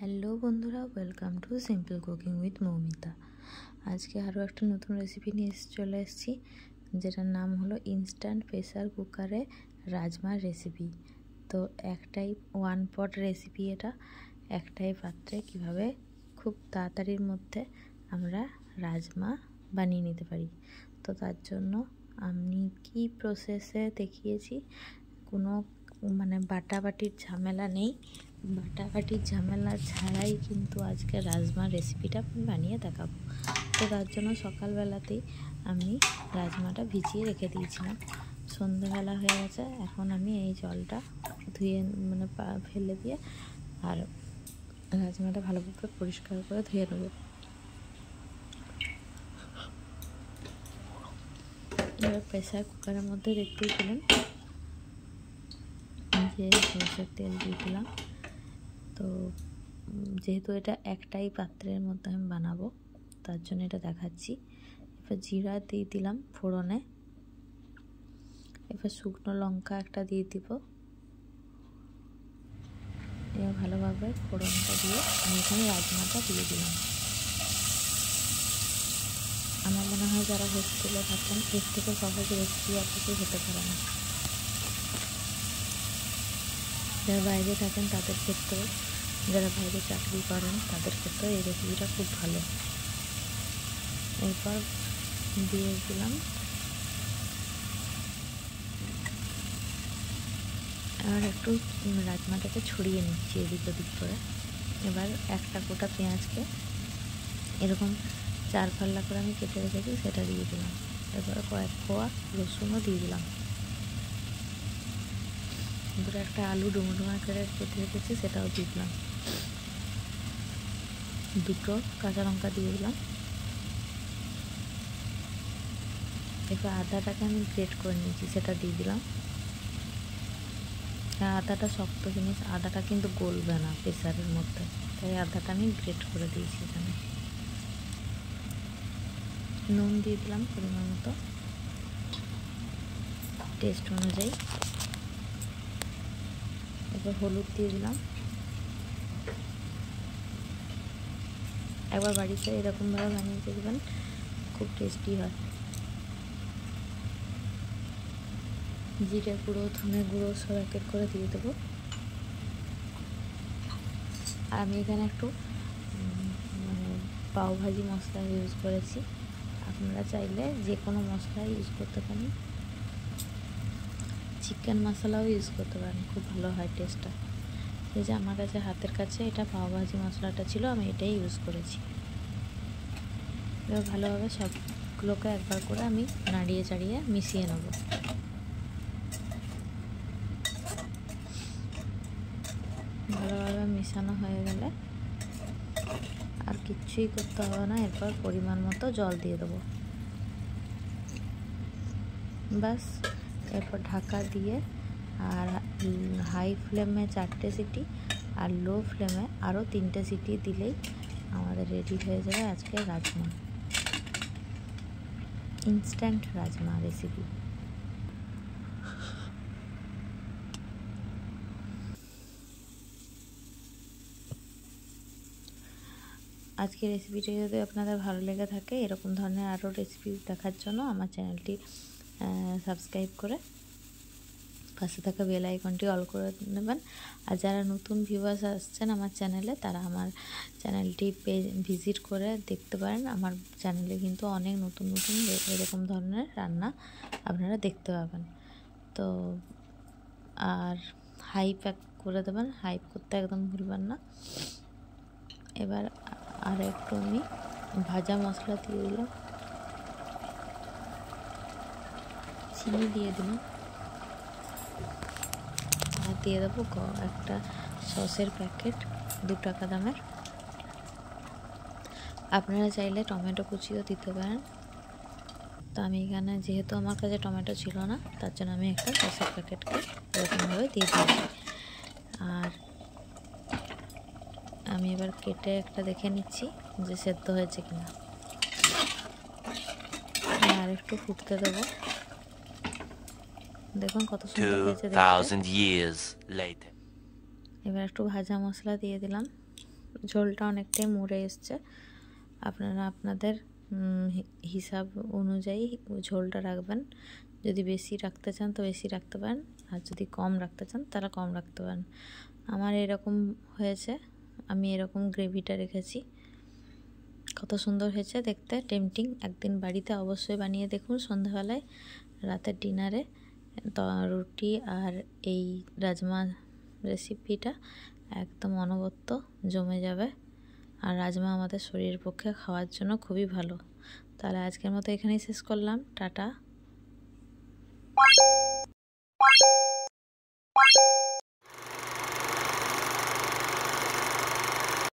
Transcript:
Hello বন্ধুরা, welcome to simple cooking with Moumita. আজকে আরও একটা নতুন রেসিপি নিয়ে চলে এসেছি, যেটার নাম হলো ইনস্ট্যান্ট প্রেসার কুকারে রাজমার রেসিপি। তো একটাই ওয়ান পট রেসিপি, এটা একটাই পাত্রে কিভাবে খুব তাড়াতাড়ির মধ্যে আমরা রাজমা বানিয়ে নিতে পারি। তো তার জন্য আমি কি প্রসেসে দেখিয়েছি, কোনো বাটাবাটির ঝামেলা নেই। বাটাবাটির ঝামেলা ছাড়াই কিন্তু আজকে রাজমার রেসিপিটা আমি বানিয়ে দেখাবো। তো তার জন্য সকালবেলাতেই আমি রাজমাটা ভিজিয়ে রেখে দিয়েছিলাম। সন্ধ্যেবেলা হয়ে গেছে, এখন আমি এই জলটা ধুয়ে ফেলে দিয়ে আর রাজমাটা ভালোভাবে পরিষ্কার করে ধুয়ে নেবো। এবার প্রেসার কুকারের মধ্যে দেখতেই পেলেন যে সরষের তেল দিয়ে দিলাম। তো যেহেতু এটা একটাই পাত্রের মধ্যে আমি বানাবো, তার জন্য এটা দেখাচ্ছি। এবার জিরা দিয়ে দিলাম ফোড়নে, এবার শুকনো লঙ্কা একটা দিয়ে দিব। এবার ভালোভাবে ফোড়নটা দিয়ে আমি এখানে রাজমাটা দিয়ে দিলাম। আমার মনে হয় যারা হোস্টেলে থাকেন এর থেকে সহজ রেসিপি আর কিছু হতে পারে না। যারা বাইরে থাকেন তাদের ক্ষেত্রেও, যারা বাইরে চাকরি করেন তাদের ক্ষেত্রে এই রেসিপিটা খুব ভালো। এরপর দিয়ে দিলাম, এবার একটু রাজমাটাকে ছড়িয়ে নিচ্ছি এদিক ওদিক করে। এবার একটা গোটা পেঁয়াজকে এরকম 4 ফাল্লা করে আমি কেটে রেখেছি, সেটা দিয়ে দিলাম। এবার কয়েক কোয়া রসুনও দিয়ে দিলাম। এবার একটা আলু ডুমডুমা করে কেটে রেখেছি, সেটাও দিয়ে দিলাম। 2 কাঁচা লঙ্কা দিয়ে দিলাম। এবার আদাটাকে আমি গ্রেট করে নিয়েছি, সেটা দিয়ে দিলাম। আদাটা শক্ত জিনিস, আদাটা কিন্তু গলবে না প্রেসারের মধ্যে, তাই আদাটা আমি গ্রেট করে দিয়েছি এখানে। নুন দিয়ে দিলাম পরিমাণ মতো, টেস্ট অনুযায়ী। এবার হলুদ দিয়ে দিলাম। একবার বাড়িতে এরকমভাবে বানিয়ে দেখবেন, খুব টেস্টি হয়। জিরে গুঁড়ো, ধনে গুঁড়ো সব এক এক করে দিয়ে দেবো। আর আমি এখানে একটু পাওভাজি মশলা ইউজ করেছি। আপনারা চাইলে যে কোনো মশলা ইউজ করতে পারেন, চিকেন মশলাও ইউজ করতে পারেন, খুব ভালো হয় টেস্টটা। এই যে আমার কাছে হাতের কাছে এটা পাওভাজি মশলাটা ছিল, আমি এটাই ইউজ করেছি। এবার ভালোভাবে সবগুলোকে একবার করে আমি নাড়িয়ে চাড়িয়ে মিশিয়ে নেব। ভালোভাবে মিশানো হয়ে গেলে আর কিচ্ছুই করতে হবে না। এরপর পরিমাণ মতো জল দিয়ে দেবো, ব্যাস। এরপর ঢাকা দিয়ে আর হাই ফ্লেমে 4টে সিটি আর লো ফ্লেমে আরও 3টে সিটি দিলেই আমাদের রেডি হয়ে যাবে আজকে রাজমা, ইনস্ট্যান্ট রাজমা রেসিপি। আজকে রেসিপিটি যদি আপনাদের ভালো লেগে থাকে, এরকম ধরনের আরও রেসিপি দেখার জন্য আমার চ্যানেলটি সাবস্ক্রাইব করে পাশে থাকা বেল আইকনটি অল করে নেবেন। আর যারা নতুন ভিউয়ার্স আসছেন আমার চ্যানেলে, তারা আমার চ্যানেলটি ভিজিট করে দেখতে পারেন। আমার চ্যানেলে কিন্তু অনেক নতুন নতুন এরকম ধরনের রান্না আপনারা দেখতে পাবেন। তো আর হাইপ করে দেবেন, হাইপ করতে একদম ভুলবেন না। এবার আর একটু আমি ভাজা মশলা দিয়ে দিলাম, চিনি দিয়ে দিলাম, আর দিয়ে দেবো একটা সসের প্যাকেট 2 টাকা দামের। আপনারা চাইলে টমেটো কুচিও দিতে পারেন। তো আমি এখানে যেহেতু আমার কাছে টমেটো ছিল না, তার জন্য আমি একটা সসের প্যাকেটকে এরকমভাবে দিয়ে দিয়েছি। আর আমি এবার কেটে একটা দেখে নিচ্ছি যে সেদ্ধ হয়েছে কিনা। আর একটু ফুটতে দেবো, দেখুন কত সুন্দর হয়েছে দেখতে। years later. এবার একটু ভাজা মশলা দিয়ে দিলাম, ঝোলটা অনেকটাই মরে এসছে। আপনারা আপনাদের হিসাব অনুযায়ী ঝোলটা রাখবেন। যদি বেশি রাখতে চান তো বেশি রাখতে পারেন, আর যদি কম রাখতে চান তাহলে কম রাখতে পারেন। আমার এরকম হয়েছে, আমি এরকম গ্রেভিটা রেখেছি। কত সুন্দর হয়েছে দেখতে, টেম্পটিং। একদিন বাড়িতে অবশ্যই বানিয়ে দেখুন সন্ধ্যাবেলায় রাতের ডিনারে। তো রুটি আর এই রাজমা রেসিপিটা একদম অনবদ্য জমে যাবে। আর রাজমা আমাদের শরীরের পক্ষে খাওয়ার জন্য খুবই ভালো। তাহলে আজকের মতো এখানেই শেষ করলাম। টাটা।